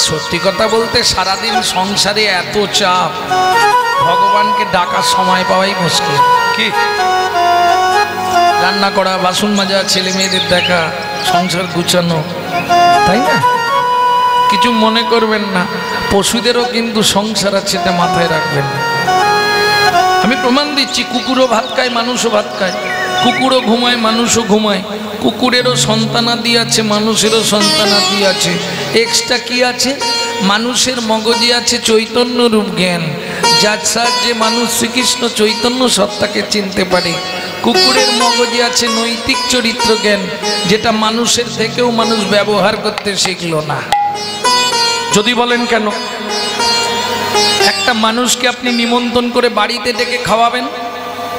সত্যি কথা বলতে সারাদিন সংসারে এত চাপ, ভগবানকে ডাকার সময় পাওয়াই মুশকিল। কি রান্না করা, বাসন মাজা, ছেলে মেয়েদের দেখা, সংসার গুছানো, তাই না? কিছু মনে করবেন না, পশুদেরও কিন্তু সংসার আছে, এটা মাথায় রাখবেন না। আমি প্রমাণ দিচ্ছি, কুকুরও ভাত খায়, মানুষও ভাত খায়, কুকুরও ঘুমায়, মানুষও ঘুমায়, কুকুরেরও সন্তানাদি আছে, মানুষেরও সন্তানাদি আছে। এক্সট্রা কি আছে? মানুষের মগজে আছে চৈতন্য রূপ জ্ঞান, যার সাহায্যে মানুষ শ্রীকৃষ্ণ চৈতন্য সত্তাকে চিনতে পারে। কুকুরের মগজে আছে নৈতিক চরিত্র জ্ঞান, যেটা মানুষের থেকেও মানুষ ব্যবহার করতে শিখলো না। যদি বলেন কেন? একটা মানুষকে আপনি নিমন্ত্রণ করে বাড়িতে ডেকে খাওয়াবেন,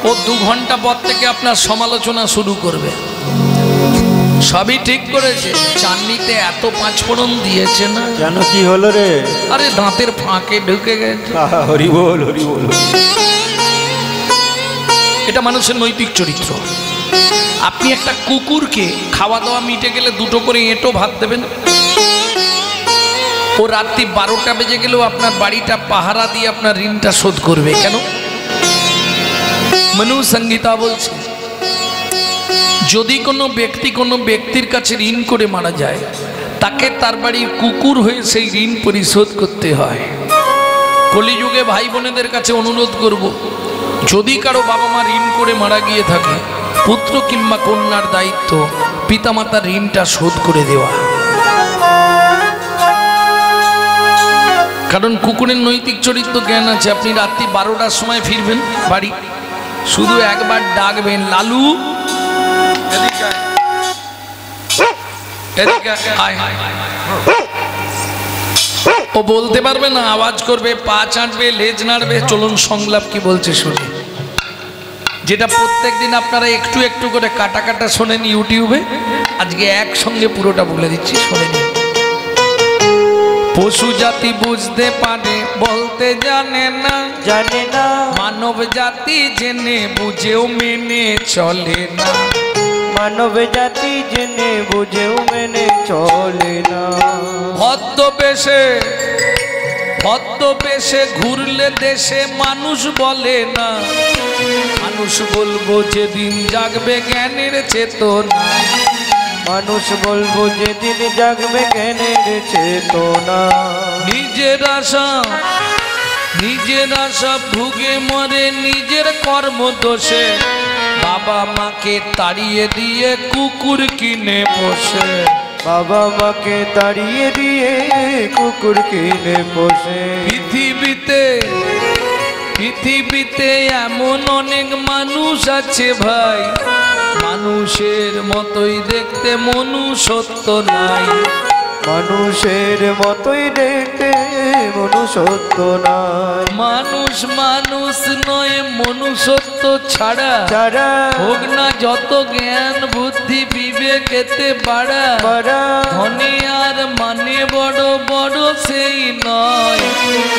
ও 2 ঘন্টা পর থেকে আপনার সমালোচনা শুরু করবে। সবই ঠিক করেছে, চাটনিতে এত 5 ফোড়ন দিয়েছে না, জানো কি হলো রে? আরে দাঁতের ফাঁকে ঢুকে গেছে। হরি বল, হরি বল। এটা মানুষের নৈতিক চরিত্র। আপনি একটা কুকুরকে খাওয়া দাওয়া মিটে গেলে 2টো করে এঁটো ভাত দেবেন, ও রাত্রি 12টা বেজে গেলেও আপনার বাড়িটা পাহারা দিয়ে আপনার ঋণটা শোধ করবে। কেন? মনু সংহিতা বলছে, যদি কোনো ব্যক্তি কোনো ব্যক্তির কাছে ঋণ করে মারা যায়, তাকে তার বাড়ির কুকুর হয়ে সেই ঋণ পরিশোধ করতে হয়। কলিযুগে ভাই বোনেদের কাছে অনুরোধ করব, যদি কারো বাবা মা ঋণ করে মারা গিয়ে থাকে, পুত্র কিংবা কন্যার দায়িত্ব পিতামাতার ঋণটা শোধ করে দেওয়া। কারণ কুকুরের নৈতিক চরিত্র জ্ঞান আছে। আপনি রাত্রি 12টার সময় ফিরবেন বাড়ি, শুধু একবার ডাকবেন, লালু ও বলতে পারবে না, আওয়াজ করবে, পা চাটবে, লেজ নাড়বে। চলুন সংলাপ কি বলছে শুনে, যেটা প্রত্যেকদিন আপনারা একটু একটু করে কাটা কাটা শোনেন ইউটিউবে, আজকে একসঙ্গে পুরোটা বলে দিচ্ছি, শোনেন। পশু জাতি বুঝতে পারে, বলতে জানে না, জানে না। মানব জাতি জেনে বুঝেও মেনে চলে না, মানব জাতি জেনে বুঝেও মেনে চলে না। ভদ্রবেশে ঘুরলে দেশে মানুষ বলে না, মানুষ বলবো যেদিন জাগবে জ্ঞানের চেতনা, মানুষ বলবো যেদিন জাগবে জ্ঞানের চেতনা। নিজের আশা ভুগে মরে নিজের কর্ম দোষে, বাবা মাকে তাড়িয়ে দিয়ে কুকুর কিনে বসে, বাবা মাকে তাড়িয়ে দিয়ে কুকুর কিনে বসে। পৃথিবীতে এমন অনেক মানুষ আছে ভাই, মানুষের মতোই দেখতে মনুষ্যত্ব নাই, মানুষের মতোই দেখতে মনুষ্যত্ব নাই। মানুষ নয়, মনুষ্যত্ব ছাড়া হোক না যত জ্ঞান বুদ্ধি বিবেকেতে বাড়া, ধনী আর মানে বড় বড় সেই নয়,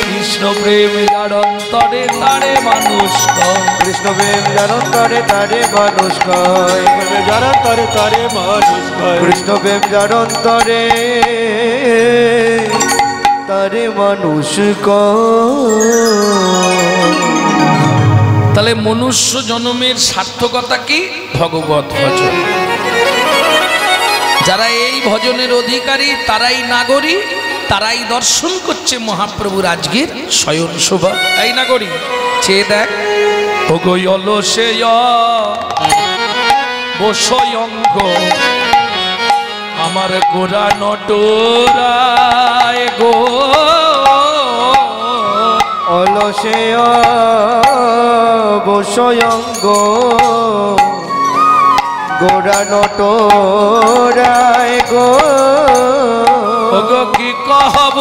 কৃষ্ণ প্রেম যার অন্তরে তারে মানুষ কয়, কৃষ্ণ প্রেম যার অন্তরে তারে মানুষ কয়, যার অন্তরে তারে মানুষ কয়, কৃষ্ণ প্রেম যার অন্তরে তারে মানুষ কয়। তাহলে মনুষ্য জন্মের সার্থকতা কি? ভগবত ভজন। যারা এই ভজনের অধিকারী তারাই নাগরী, তারাই দর্শন করছে মহাপ্রভুর আজকের শয়ন শোভা। এই নাগরী চেয়ে দেখ, ওগো অলসেয় বসয়ঙ্গ আমার গোরা নটরায় গো, অলসেয় বসয়ঙ্গ গোরা নটরায় গো, ওগো কি কহব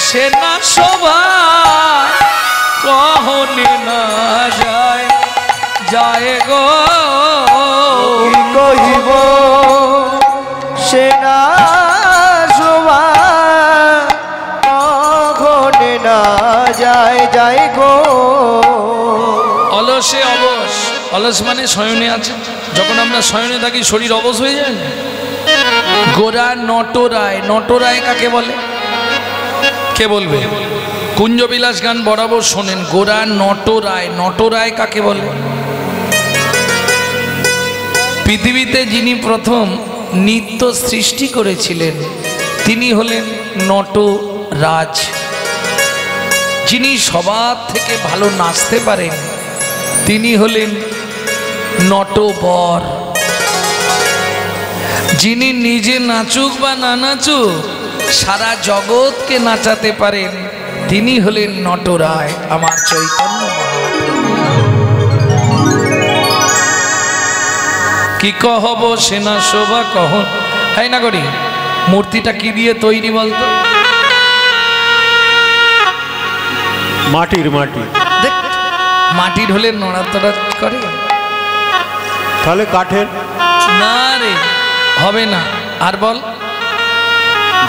সেনা শোভা কহনে না যায় গো, কি কহিব সেনা শোভা কখনে না যায় গো। অলসে অবশ, অলস মানে শয়নে আছে। যখন আমরা শয়নে থাকি শরীর অবশ হয়ে যায় না, গোরা নটরায়, নটরায় কাকে বলে? কে বলবে? কুঞ্জবিলাস গান বরাবর শোনেন। গোরা নটরায়, নটরায় কাকে বলে? পৃথিবীতে যিনি প্রথম নৃত্য সৃষ্টি করেছিলেন তিনি হলেন নটরাজ। যিনি সবার থেকে ভালো নাচতে পারেন তিনি হলেন নটবর। যিনি নিজে নাচুক বা না নাচুক সারা জগৎকে নাচাতে পারেন তিনি হলেন নটরায়, আমার চৈতন্য মহাপ্রভু। কি কহব সেনা শোভা কহ। তাই না করি? মূর্তিটা কি দিয়ে তৈরি বলতো? মাটির। মাটি দেখ, মাটির হলে নড়াচড়া করে, তাহলে কাঠের? না রে, হবে না। আর বল।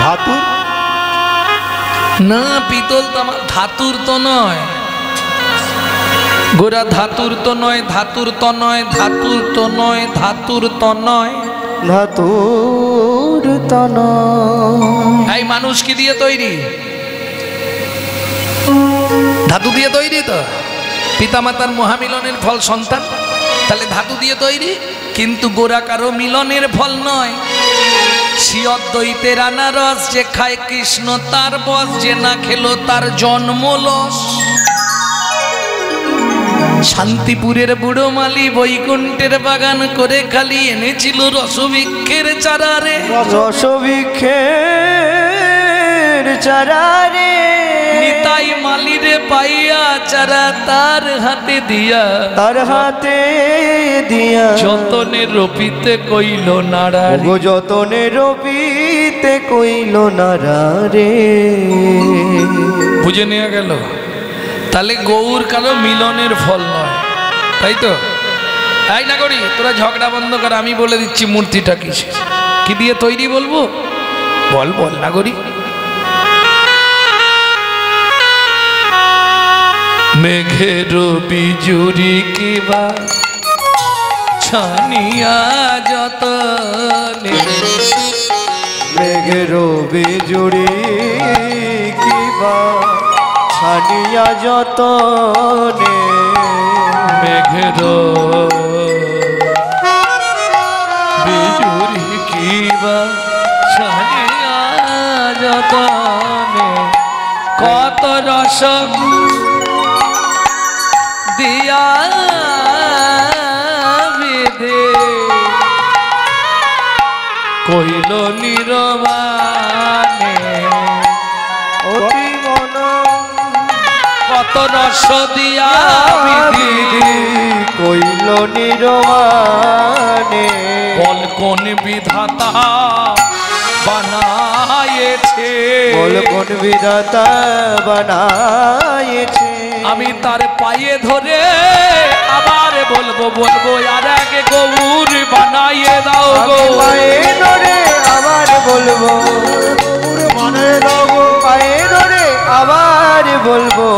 ধাতু? না, পিতল তামা। ধাতুর তো নয় গোরা, ধাতুর তো নয়, ধাতুর তো নয়, ধাতুর তো নয়, ধাতুর তো নয়, ধাতুর তো নয়। এই মানুষ কি দিয়ে তৈরি? ধাতু দিয়ে তৈরি তো। পিতামাতার মহামিলনের ফল সন্তান, তাহলে ধাতু দিয়ে তৈরি। কিন্তু গোরা কারো মিলনের ফল নয়। শ্রীঅদ্বৈতের আনারস যে খায় কৃষ্ণ তার বস, যে না খেলো তার জন্মলস। শান্তিপুরের বুড়ো মালি বৈকুণ্ঠের বাগান করে খালি এনেছিল রসবৃক্ষের চারা রে, রসবৃক্ষের চারা রে। নিতাই মালিরে পাইয়া চারা তার হাতে দিয়া, তার হাতে দিয়া যতনে রপিতে কইল নাড়া রে। গো যতনে রবিতে কইল নারা রে। বুঝে নেওয়া গেল? তাহলে গৌর কারো মিলনের ফল নয়, তাই তো? তাই না করি? তোরা ঝগড়া বন্ধ কর, আমি বলে দিচ্ছি মূর্তিটা কিসের, কি দিয়ে তৈরি বলবো? বল বল না করি। মেঘের বিজুরি কিবা ছানিয়া যতনে, মেঘের বিজুড়ি কিবা ছানিয়া যতনে। মেঘের বিজুরি কিবা ছানিয়া যতনে, কত রস দিয়া বিধে কইল নিরবানে। অতি মন কত রস দিয়া বিধি কইল নিরবানে। বল কোন বিধাতা বানায়েছে, বল কোন বিধাতা বানায়েছে। আমি তার পায়ে ধরে আবার বলবো বলবো আর আগে গৌর বানাইয়ে দাও গো। পায়ে ধরে আবার বলবো, বানায়ে দাও গো। পায়ে ধরে আবার বলবো,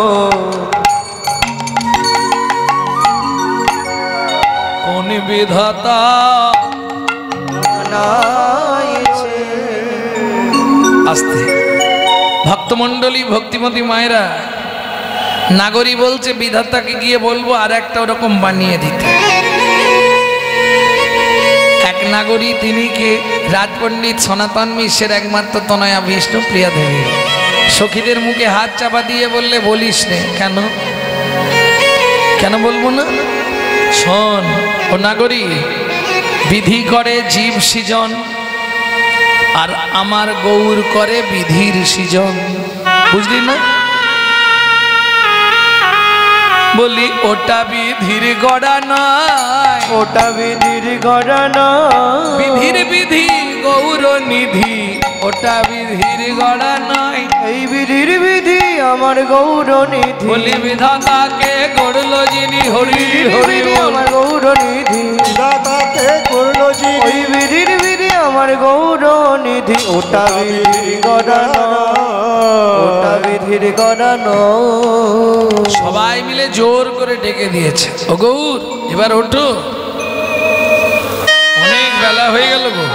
কোন বিধাতা বানায়েছে। আস্তে ভক্তমণ্ডলী, ভক্তিমতী মায়েরা, নাগরী বলছে বিধাতাকে গিয়ে বলবো আর একটা ওরকম বানিয়ে দিতে। এক নাগরী, তিনি কে? রাজপণ্ডিত সনাতন মিশ্রের একমাত্র তনয়া বিষ্ণু প্রিয়া দেবী। সখীদের মুখে হাত চাপা দিয়ে বললে বলিস নে। কেন? কেন বলবো না? শোন ও নাগরী, বিধি করে জীব সৃজন আর আমার গৌর করে বিধির সৃজন, বুঝলি না? বলি ওটা বিধির গড়া নয়, ওটা বিধির গড়া নয়। বিধির বিধি গৌর নিধি, ওটা বিধির গড়া নয়। এই বিধির বিধি আমার গৌর নিধি। বলি বিধাতাকে গড়লো যিনি, হরি হরি বল। আমার গৌর নিধি। বিধাতাকে গড়লো যিনি, ওই বিধির বিধি আমার গৌর নিধি। ওটা বিধির গড়া নয়, ওটা বিধির গড়া নয়। সবাই মিলে জোর করে ডেকে দিয়েছে, ও গৌর এবার ওঠো, অনেক বেলা হয়ে গেল গো।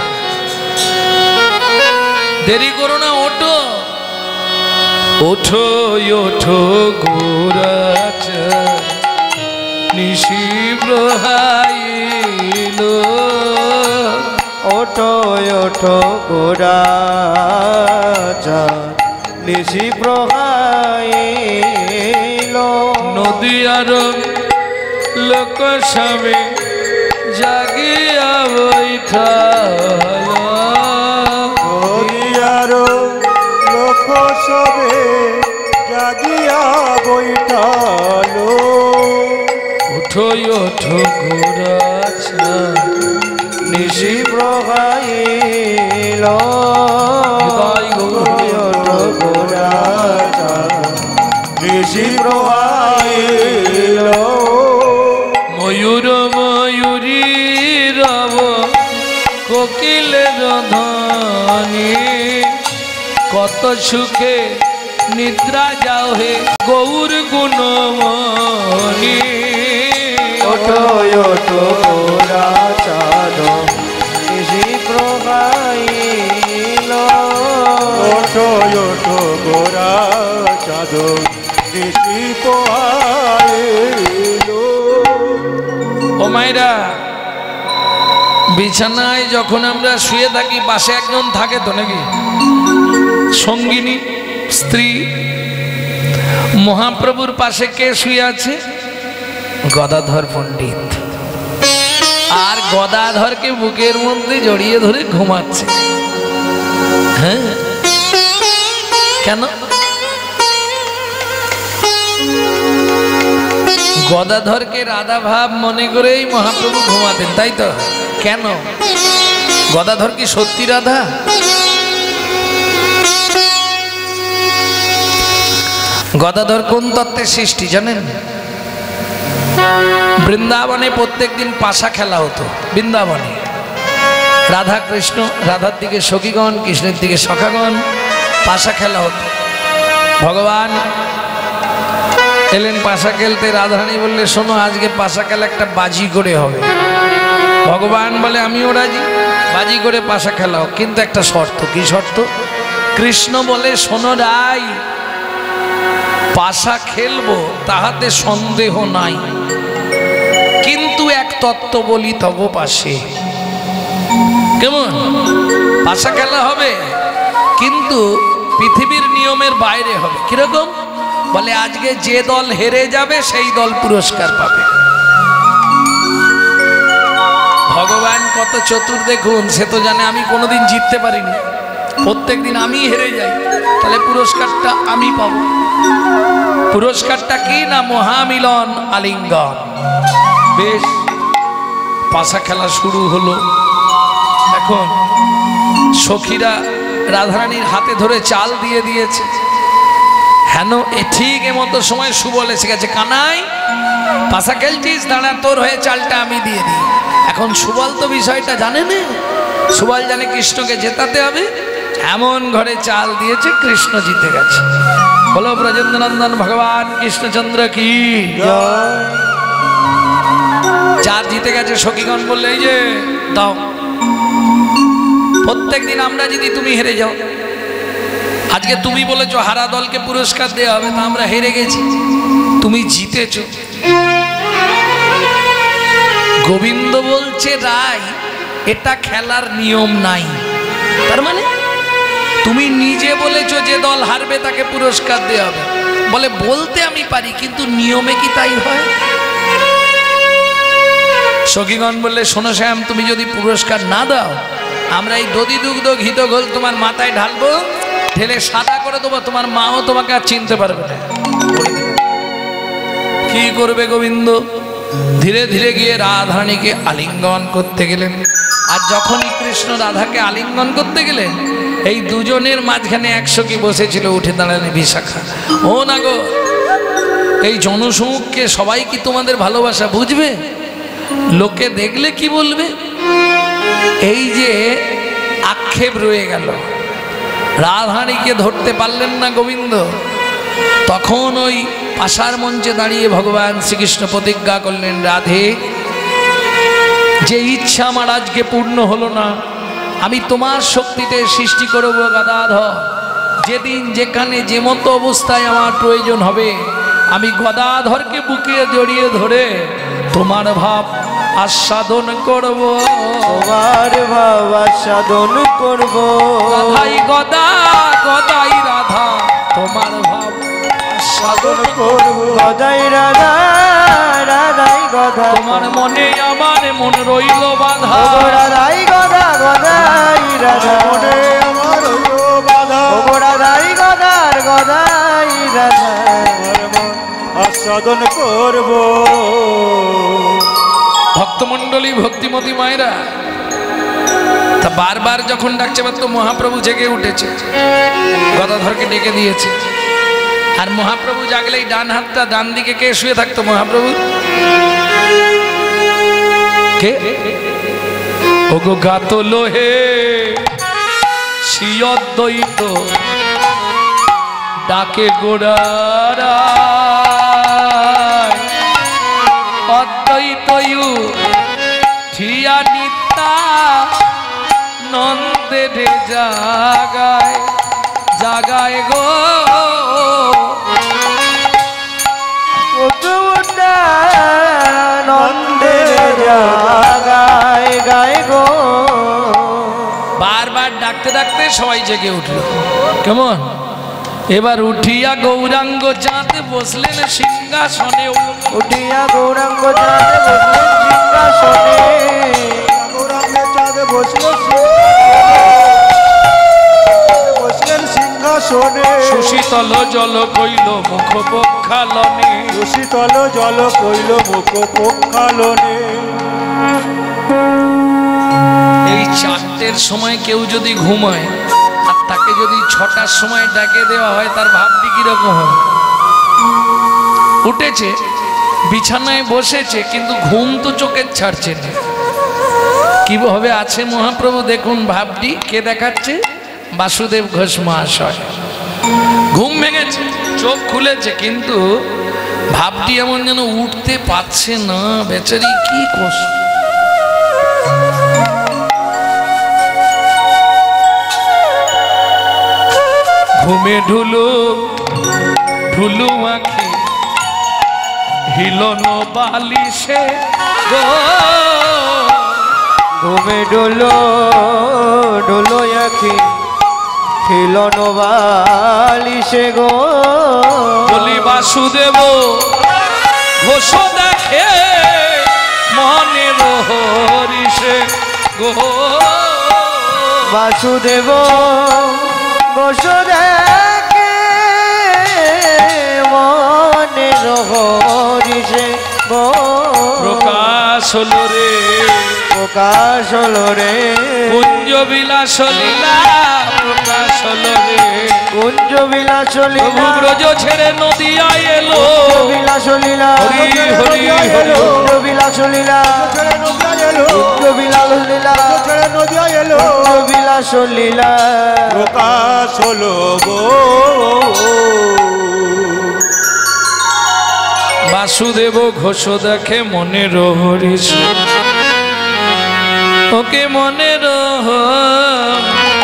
দেরি করো না, ওঠো ওঠো ওঠো গোরাচার নিশি প্রহাইলো। ওঠো ওঠো গোরাচার নিশি প্রহাইলো। নদিয়ার লোক সবে জাগিয়া বৈঠালো। নদিয়ার লোক সবে জাগিয়া বৈঠালো। ওঠো ওঠো গোরাচার নিশি প্রহাইলো। ওঠো গোরাচার নিশি প্রহাইলো। ময়ূর ময়ূরী রব কোকিলের ধ্বনি, কত সুখে নিদ্রা যাও হে গৌর গুণমণি। ওঠো ওঠো গোরাচার নিশি প্রহাইলো। ওঠো ওঠো গোরাচার নিশি প্রহাইলো। ও মায়েরা, বিছানায় যখন আমরা শুয়ে থাকি পাশে একজন থাকে তো নাকি, সঙ্গিনী স্ত্রী। মহাপ্রভুর পাশে কে শুয়ে আছে? গদাধর পণ্ডিত। আর গদাধরকে বুকের মধ্যে জড়িয়ে ধরে ঘুমাচ্ছে। হ্যাঁ, কেন? গদাধরকে রাধা ভাব মনে করেই মহাপ্রভু ঘুমাতেন, তাই তো? কেন? গদাধর কি সত্যি রাধা? গদাধর কোন তত্ত্বের সৃষ্টি জানেন? বৃন্দাবনে প্রত্যেক দিন পাশা খেলা হতো। বৃন্দাবনে রাধা কৃষ্ণ, রাধার দিকে সখীগণ, কৃষ্ণের দিকে সখাগণ, পাশা খেলা হতো। ভগবান এলেন পাশা খেলতে। রাধারানী বললে, শোনো আজকে পাশা খেলা একটা বাজি করে হবে। ভগবান বলে, আমিও রাজি, বাজি করে পাশা খেলাও, কিন্তু একটা শর্ত। কি শর্ত? কৃষ্ণ বলে, শোনো রাই, পাশা খেলবো তাহাতে সন্দেহ নাই, কিন্তু এক তত্ত্ব বলি তব পাশে। কেমন? পাশা খেলা হবে কিন্তু পৃথিবীর নিয়মের বাইরে হবে। কিরকম? বলে, আজকে যে দল হেরে যাবে সেই দল পুরস্কার পাবে। ভগবান কত চতুর দেখুন, সে তো জানে আমি কোনোদিন জিততে পারিনি, প্রত্যেক দিন আমি হেরে যাই, তাহলে পুরস্কারটা আমি পাবো। পুরস্কারটা কি না? মহামিলন, আলিঙ্গন। বেশ, পাশা খেলা শুরু হলো। এখন সখীরা রাধারানীর হাতে ধরে চাল দিয়ে দিয়েছে। হেন ঠিক এমতো সময় সুবল এসে গেছে। কানাই, পাশা খেলছিস, দাঁড়া, তোর হয়ে চালটা আমি দিয়ে দিই। এখন সুবল তো বিষয়টা জানে না। সুবল জানে কৃষ্ণকে জেতাতে হবে, এমন ঘরে চাল দিয়েছে, কৃষ্ণ জিতে গেছে। বলো ব্রজেন্দ্রনন্দন ভগবান কৃষ্ণচন্দ্র কি জয়। চার জিতে গেছে। সখীগণ বললে, এই যে দাও। প্রত্যেক দিন আমরা যদি তুমি হেরে যাও, আজকে তুমি বলেছো হারা দলকে পুরস্কার দেওয়া হবে, তা আমরা হেরে গেছি, তুমি জিতেছ। গোবিন্দ বলছে, রাই, এটা খেলার নিয়ম নাই। তার মানে তুমি নিজে বলেছো যে দল হারবে তাকে পুরস্কার দেওয়া হবে। বলে, বলতে আমি পারি, কিন্তু নিয়মে কি তাই হয়? সখীগণ বললে, শোনো শ্যাম, তুমি যদি পুরস্কার না দাও, আমরা এই দধি দুগ্ধ ঘিত ঘোল তোমার মাথায় ঢালবো, ঢেলে সাদা করে দেবো, তোমার মাও তোমাকে আর চিনতে পারবে না। কি করবে গোবিন্দ? ধীরে ধীরে গিয়ে রাধারানীকে আলিঙ্গন করতে গেলেন। আর যখনই কৃষ্ণ রাধাকে আলিঙ্গন করতে গেলেন, এই দুজনের মাঝখানে একশো কি বসেছিল, উঠে দাঁড়ালেন বিশাখা। ও না গো, এই জনসমুখকে সবাই কি তোমাদের ভালোবাসা বুঝবে? লোকে দেখলে কি বলবে? এই যে আক্ষেপ রয়ে গেল, রাধারানীকে ধরতে পারলেন না গোবিন্দ। তখন ওই পাশার মঞ্চে দাঁড়িয়ে ভগবান শ্রীকৃষ্ণ প্রতিজ্ঞা করলেন, রাধে, যে ইচ্ছা আমার আজকে পূর্ণ হলো না, আমি তোমার শক্তিতে সৃষ্টি করব গদাধর। যেদিন যেখানে যে মতো অবস্থায় আমার প্রয়োজন হবে আমি গদাধরকে বুকে জড়িয়ে ধরে তোমার ভাব আস্বাদন করব, তোমার ভাব আস্বাদন করব। রাধাই গদা গদাই রাধা তোমার ভাব আস্বাদন করব। গদাই রাধা রাধাই গদা তোমার মনে আমার মন রইল বাধা। রাধাই গদা গদাই রাধা মনে আমার হইল বাধা। রাধাই গদার গদাই রাধা আমার মন আস্বাদন করব। ভক্তমণ্ডলী ভক্তিমতী মায়েরা তা বারবার যখন ডাকছে তো মহাপ্রভু জেগে উঠেছে, গদাধরকে ডেকে দিয়েছে। আর মহাপ্রভু জাগলেই ডান হাতটা ডান দিকে কে শুয়ে থাকতো মহাপ্রভু? কে? ওগো গাত লোহে শিয়দ্বৈত ডাকে গোড়ারা অদ্বৈতয়ু ঠিয়া নিত্যা নন্দে রে জাগায় জাগায় গো নন্দের জাগায় গায় গো। বারবার ডাকতে ডাকতে সবাই জেগে উঠল। কেমন? এবার উঠিয়া গৌরাঙ্গ চাঁদ বসলেন সিংহাসনে। উঠিয়া গৌরাঙ্গ চাঁদ বসলেন সিংহাসনে। গৌরাঙ্গে চাঁদ বসলেন সিংহাসনে। সুশীতল জল কইল মুখ পক্ষালনে। সুশীতল জল কইল মুখ পক্ষালনে। এই 4টের সময় কেউ যদি ঘুমায় আর তাকে যদি 6টার সময় ডাকে দেওয়া হয় তার ভাবটি কিরকম হবে? উঠেছে, বিছানায় বসেছে, কিন্তু ঘুম তো চোখের ছাড়ছে না। কিভাবে আছে মহাপ্রভু দেখুন ভাবটি। কে দেখাচ্ছে? বাসুদেব ঘোষ মহাশয়। ঘুম ভেঙেছে, চোখ খুলেছে, কিন্তু ভাবটি এমন যেন উঠতে পারছে না। বেচারি কি কষ্ট। ঘুমে ঢুলু ঢুলু আঁখি হিলন বালিশে গো। ঘুমে ডোলো ডোলো আখি খিলন বালিশে গো। বলি বাসুদেব ঘোষ দেখে মনের হরিষে গো। বাসুদেব ঘোষ দেখে মনের হরিষে গো। প্রকাশ হলো রে প্রকাশ হলো রে কুঞ্জ বিলাস লীলা। প্রকাশ হলো রে কুঞ্জ বিলাস লীলা। ব্রজ ছেড়ে নদিয়া এলো। বিলাস লীলা হরি হরি হরি। কুঞ্জ বিলাস লীলা। কুঞ্জ বিলাস লীলা। নদিয়া এলো। কুঞ্জ বিলাস লীলা। প্রকাশ হলো গো। বাসুদেব ঘোষ দেখে মনের হরিষ। ওকে মনের হরিষে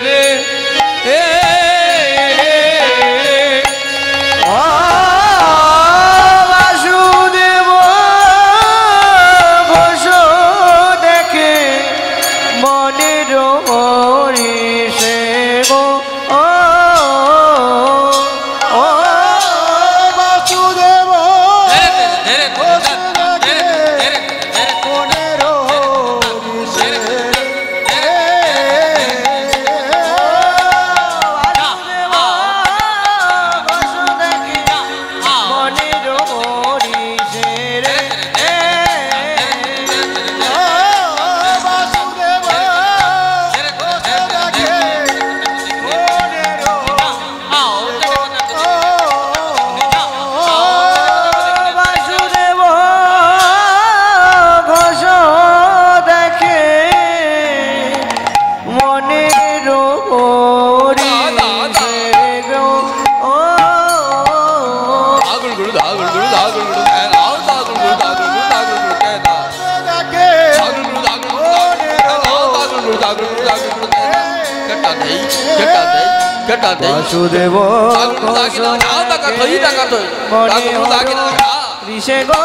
রে এ বাসুদেব ঘোষ দেখে মনের হরিষে গো। বাসুদেব বাসুদেব ঋষে গো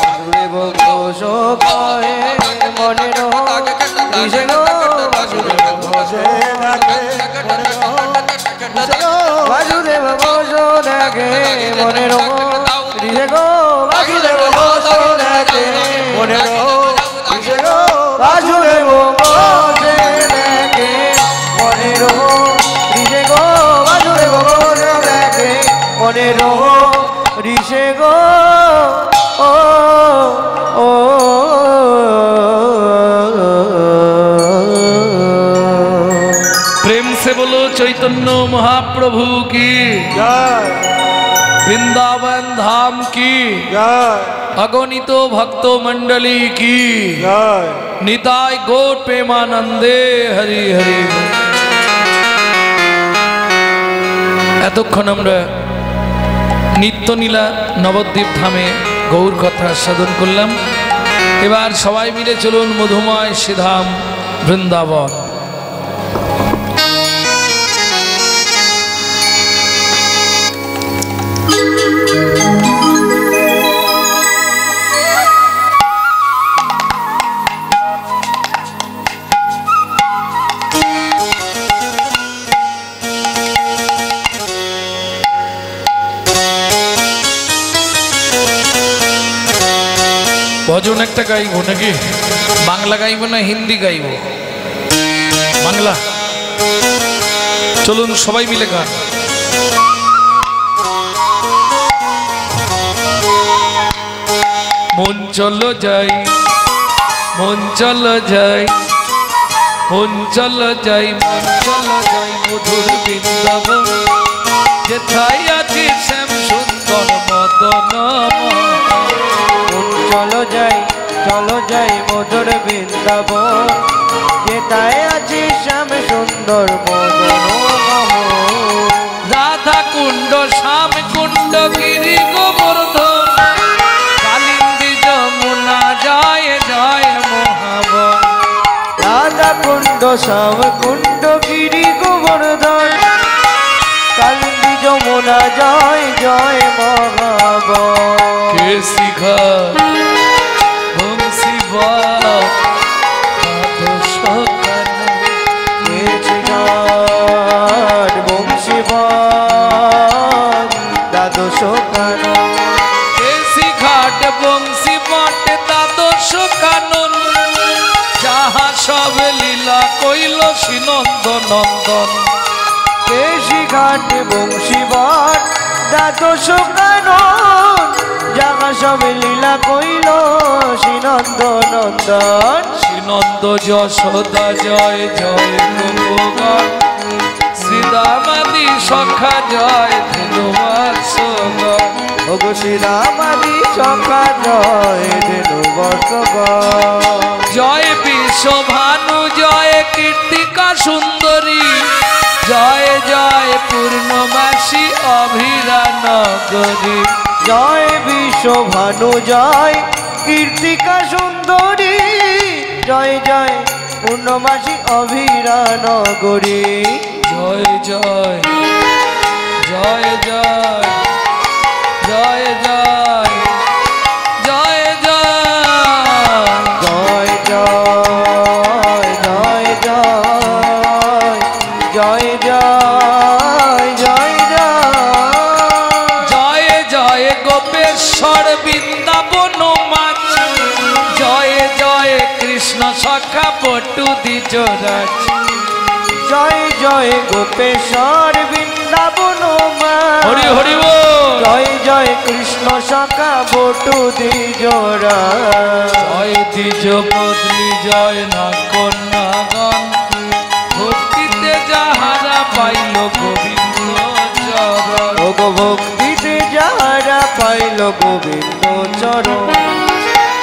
বাসুদেব ঘোষ কহে মনের ঋষে গো বাসুদেব ঘোষ দেখে মনের ঋষে গো বাসুদেব ঘোষ দেখে মনের ঋষে গো বাসুদেব ঘোষ দেখে মনের ঋষে গো বাসুদেব ঘোষ দেখে মনের ঋষে গো ও ও प्रेम से बोलो चैतन्य महाप्रभु की जय वृंदावन धाम की जय अगणित भक्त मंडली की जय निताय गौर प्रेमानंदे हरि हरि। এতক্ষণ আমরা নিত্যনীলা নবদ্বীপ ধামে গৌর কথা সাধন করলাম। এবার সবাই মিলে চলুন মধুময় শ্রীধাম বৃন্দাবন। ভজন একটা গাইব নাকি? বাংলা গাইব না হিন্দি গাইব? বাংলা। চলুন সবাই মিলে গান। মন চলো যাই, মন চলো যাই, মন চলো যাই, মন চলো যাই মধুর বৃন্দাবন, যেথায় আছে শ্যাম সুন্দর মদন। চলো যাই চলো যাই মধুর বৃন্দাবন, যেটায় আছে শ্যাম সুন্দর মদন। রাধা কুণ্ড শ্যাম কুণ্ড গিরি গোবর্ধন, কালিন্দী যমুনা জয় জয় মহাবন। রাধা কুণ্ড শ্যাম কুণ্ড গিরি গোবর্ধন, কালিন্দী যমুনা জয় জয় মহাবন। কে শিখা বংশী বংশী দ্বাদশ কান, কেসি ঘাট বংশী বট দ্বাদশ কানন, যাহা সব লীলা কইল শ্রীনন্দ নন্দন। কেশি ঘাট বংশী বট দ্বাদশ কানন, যাহা সব লীলা কইল শ্রীনন্দ নন্দন। শ্রীনন্দ যশোদা জয় জয় গোপগান, শ্রীদামাদি সখা জয় ধেনুবৎসগণ। ওগো শ্রীরামাদি সখা জয় ধেনু বর্ষগণ। জয় বিশ্বভানু জয় কীর্তিকা সুন্দরী, জয় জয় পূর্ণমাসী অভিরা নগরী। জয় বিশ্বভানু জয় কীর্তিকা সুন্দরী, জয় জয় পূর্ণমাসী অভিরা নগরী। জয় জয় জয় জয় জয় জয় জয় জয় জয় জয় জয় জয় জয় জয় জয় জয় জয় গোপেশ্বর বৃন্দাবন মাছ, জয় জয় কৃষ্ণ সখা পটু দ্বিজরাজ। জয় জয় গোপেশ্বর বৃন্দাবন মাছ, হরি হরি বল। জয় জয় কৃষ্ণ সখা বটু দ্বিজরাজ। জয় দ্বিজ বদলি জয় না কন্যাগণ, ভক্তিতে যাহারা পাইল গোবিন্দ চরণ। ভোগ ভক্তিতে যাহারা পাইল গোবিন্দ চরণ।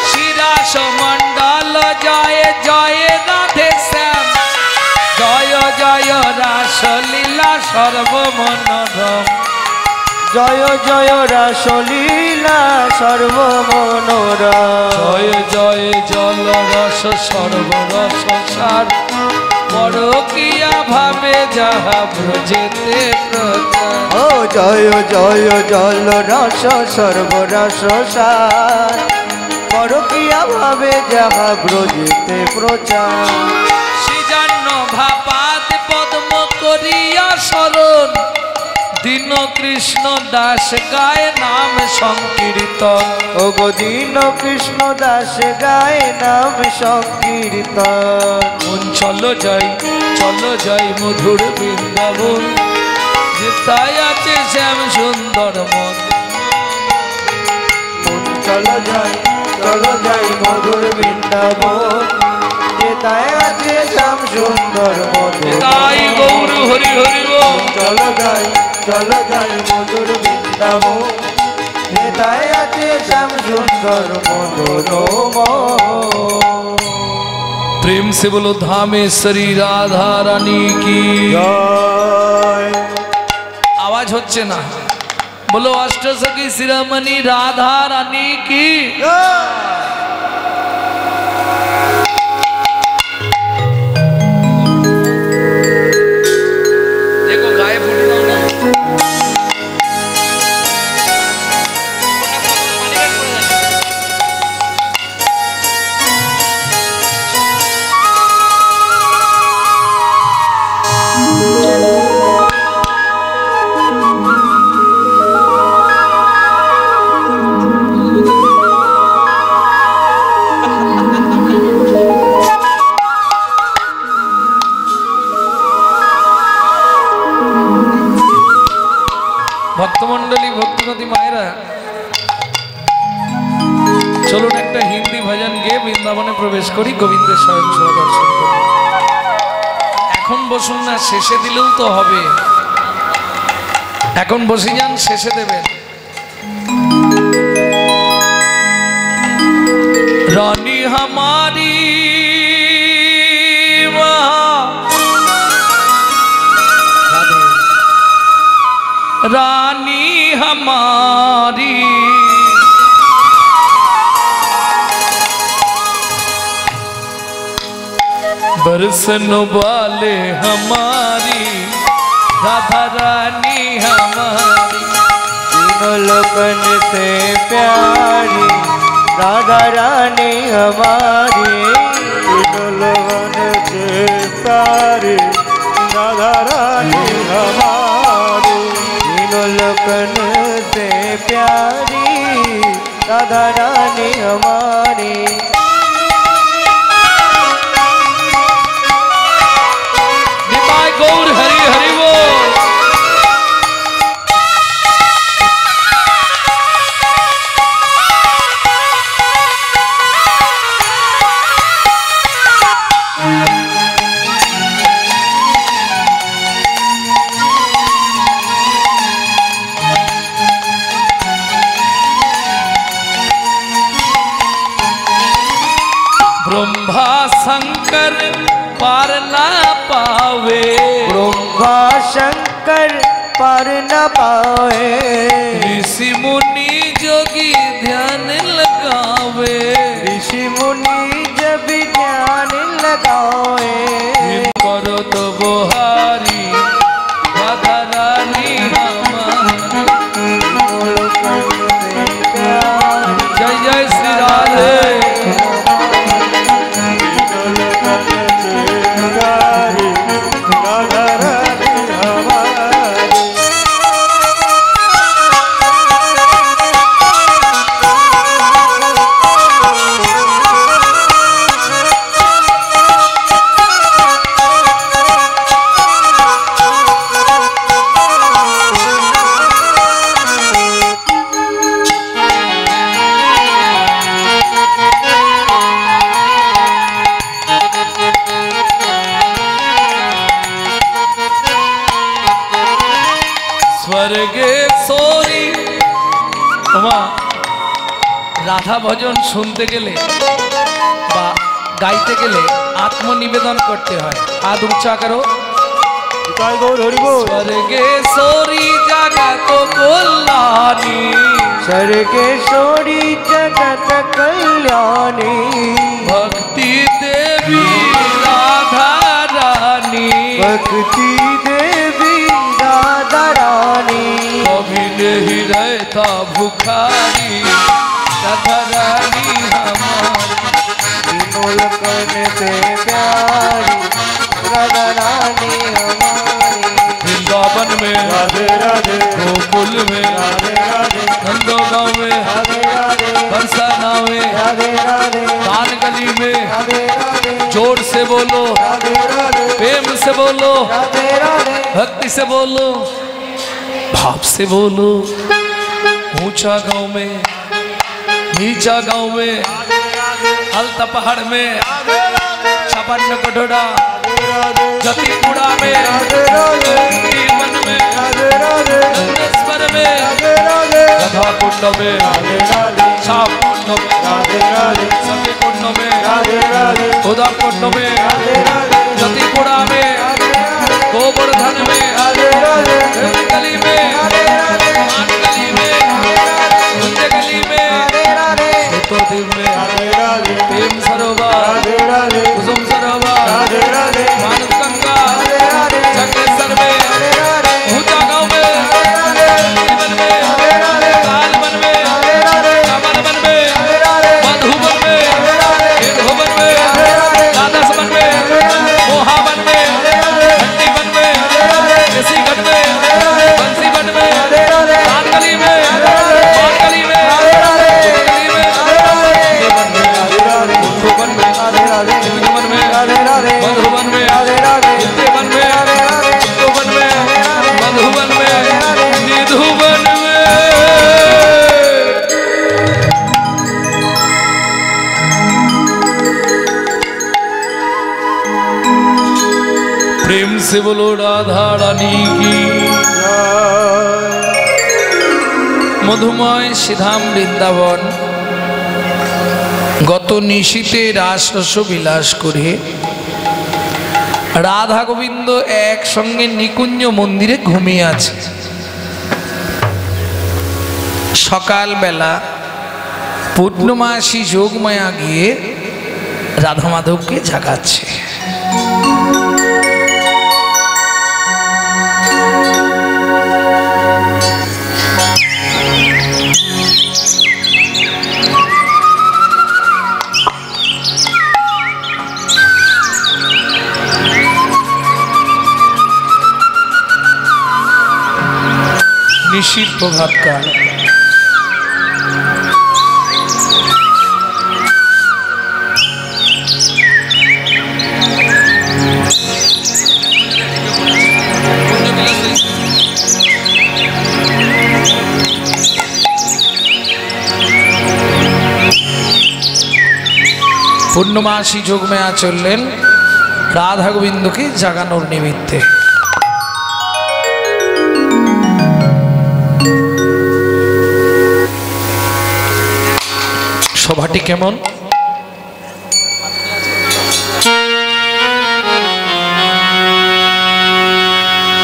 শিরাস মণ্ডল জয় জয় রাধে শ্যাম, জয় জয় রাসলীলা সর্বমনোরম। জয় জয় রাসলীলা না সর্বমনোরা। জয় জয় জল রস সর্বরস সার পরকিয়া ভাবে যাহা ব্রজেতে প্রচার। ও জয় জয় জল রস সর্বরস সার পরকিয়া ভাবে যাহা ব্রজেতে প্রচার। শ্রীজান্ন ভাপাত পদ্ম করিয়া শরণ দীন কৃষ্ণ দাস গায় নাম সংকীর্তন। ও গো দীন কৃষ্ণ দাস গায় নাম সংকীর্তন। মন চলো যাই মধুর বৃন্দাবন যেথায় আছে শ্যাম সুন্দর মন। চলো যাই মধুর বৃন্দাবন যেথায় আছে শ্যাম সুন্দর মধুর। তাই গৌর হরি হরি বল। চলো যাই মধুর বৃন্দাবন যেথায় আছে শ্যাম সুন্দর মধুর। प्रेम से बोलो धामेश्वरी राधा रानी की জয় आवाज होच्छे ना बोलो अष्टसखी शिरोमणि राधा रानी की। देखो गाय फूटी दाओ ना ভক্তমণ্ডলী ভক্তিমতী মায়েরা চলুন একটা হিন্দি ভজন গেয়ে বৃন্দাবনে প্রবেশ করি, গোবিন্দের স্বয়ং সেবা দর্শন করি। এখন বসুন না, শেষে দিলেও তো হবে। এখন বসে যান, শেষে দেবেন। রানী হামারি रानी हमारी बरसन वाले हमारी राधा रानी हमारी। तीनों लोकन से प्यारी राधा रानी हमारी। तीनों लोगन से प्यारी राधा रानी हमारी। तीनों लोकन से प्यारी राधा रानी हमारी। निताय गौर हरि हरि बोल। ब्रह्मा शंकर पार ना पावे। ब्रह्मा शंकर पार न पावे। ऋषि मुनि जोगी ध्यान लगावे। ऋषि मुनि जब ध्यान लगावे। करो तो बोहारी राधा रानी हमारी। जय जय श्री राधे। राधा रानी हमारी। স্বর্গেশ্বরী তোমা রাধা ভজন শুনতে গেলে বা গাইতে গেলে আত্মনিবেদন করতে হয়। হাত উঁচা করো। নিতাই গৌর হরি বল স্বর্গেশ্বরী জগত কল্যাণী স্বর্গেশ্বরী জগত কল্যাণী ভক্তি দেবী রাধা রানী भक्ति देवी राधा रानी कभी नहीं रहता भुखारी राधा रानी हमारी विमल करने पे प्यारी राधा रानी हमारी वृंदावन में राधे राधे गोकुल में राधे राधे नंदोगांव में राधे राधे बरसाना में राधे राधे कान गली में राधे राधे जोर से बोलो राधे राधे प्रेम से बोलो राधे राधे भक्ति से बोलो भाव से बोलो ऊंचा गांव में नीचा गांव में अलता पहाड़ में छपन्न कटोरा जतीपुरा में वन में नंदेश्वर में राधा कुंड में छाप कुंड में सती कुंड में उदा कुंड में जतीपुरा में गोवर्धन में गली में आठ गली में कुंज गली में द्वीप में प्रेम सरोवर कुसुम सरोवर मानव गंगा जगेश्वर में ऊंचा गांव में जीवन में कालवन में कमलवन में मधुबन में धोबन में राधासवन में मोहावन में हंडीवन में ऋषिगढ़ में बंसीवन में कानगली में मानगली में मधुबन में मधुबन में मधुबन में विद्यावन में मधुबन में मधुबन में निधुबन में प्रेम से बोलो राधा रानी की मधुमय श्रीधाम বৃন্দাবন গত নিশীতে রাসরস বিলাস করে রাধা গোবিন্দ একসঙ্গে নিকুঞ্জ মন্দিরে ঘুমিয়ে আছে। সকালবেলা পূর্ণমাসী যোগমায়া গিয়ে রাধা মাধবকে জাগাচ্ছে। নিশীর প্রভাতকাল পূর্ণমাসী যোগমায়া চললেন রাধা গোবিন্দকে জাগানোর নিমিত্তে। সভাটি কেমন?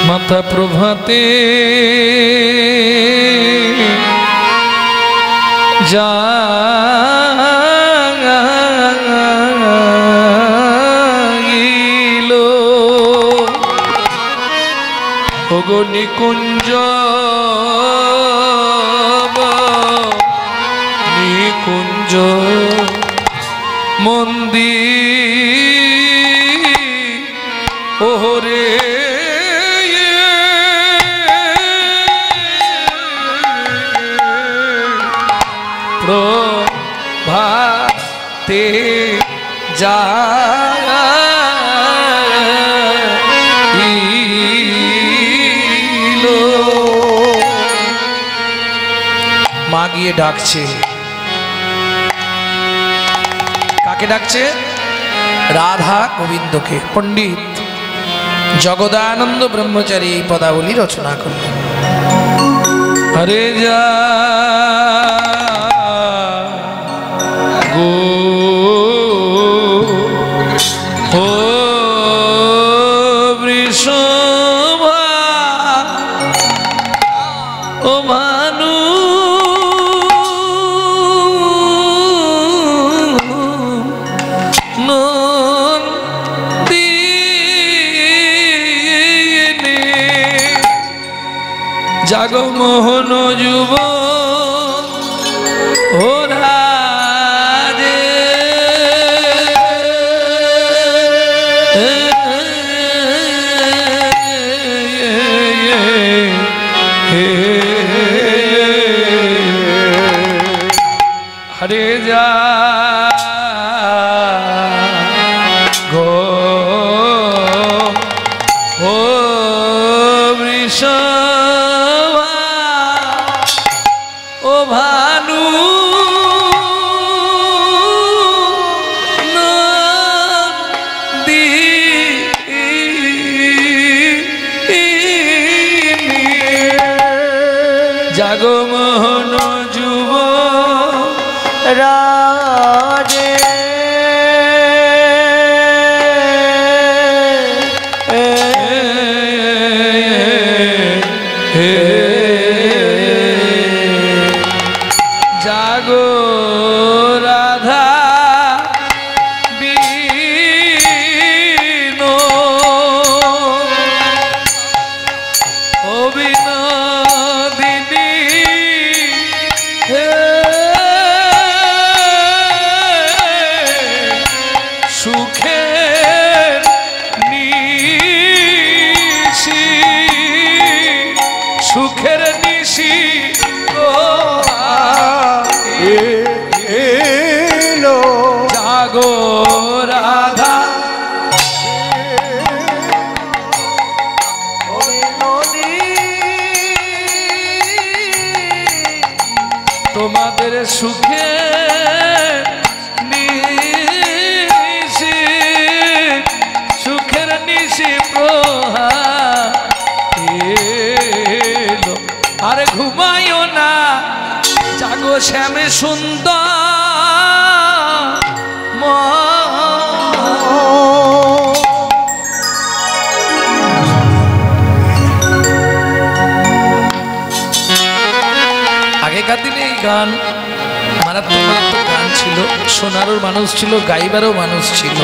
মাতা প্রভাতে জাগিল ওগো নিকুঞ্জ নিকুঞ্জ মন্দির ওরে প্রভাতে যাইল মা গিয়ে ডাকছে। কাকে ডাকছে? রাধা গোবিন্দকে। পণ্ডিত জগদানন্দ ব্রহ্মচারী এই পদাবলী রচনা করলেন। হরে যা গো ও বৃষ নন্দিনী জাগো মোহন যুব ওরা রে হরে যা গো ও বৃষভা ও ভানু জাগো মোহন যুব রাজে জাগো রাধা বিনো ও বিনোদিনী হে সুখের নিশি সুখের নিশি ও এলো জাগো রাধা তোমাদের সুখে নিশি সুখের নিশি প্রহার আরে ঘুমাইও না জাগো শ্যামে সুন্দর আগেকার দিনে এই গান মারাত্মক মারাত্মক গান ছিল, শোনারও মানুষ ছিল, গাইবারও মানুষ ছিল।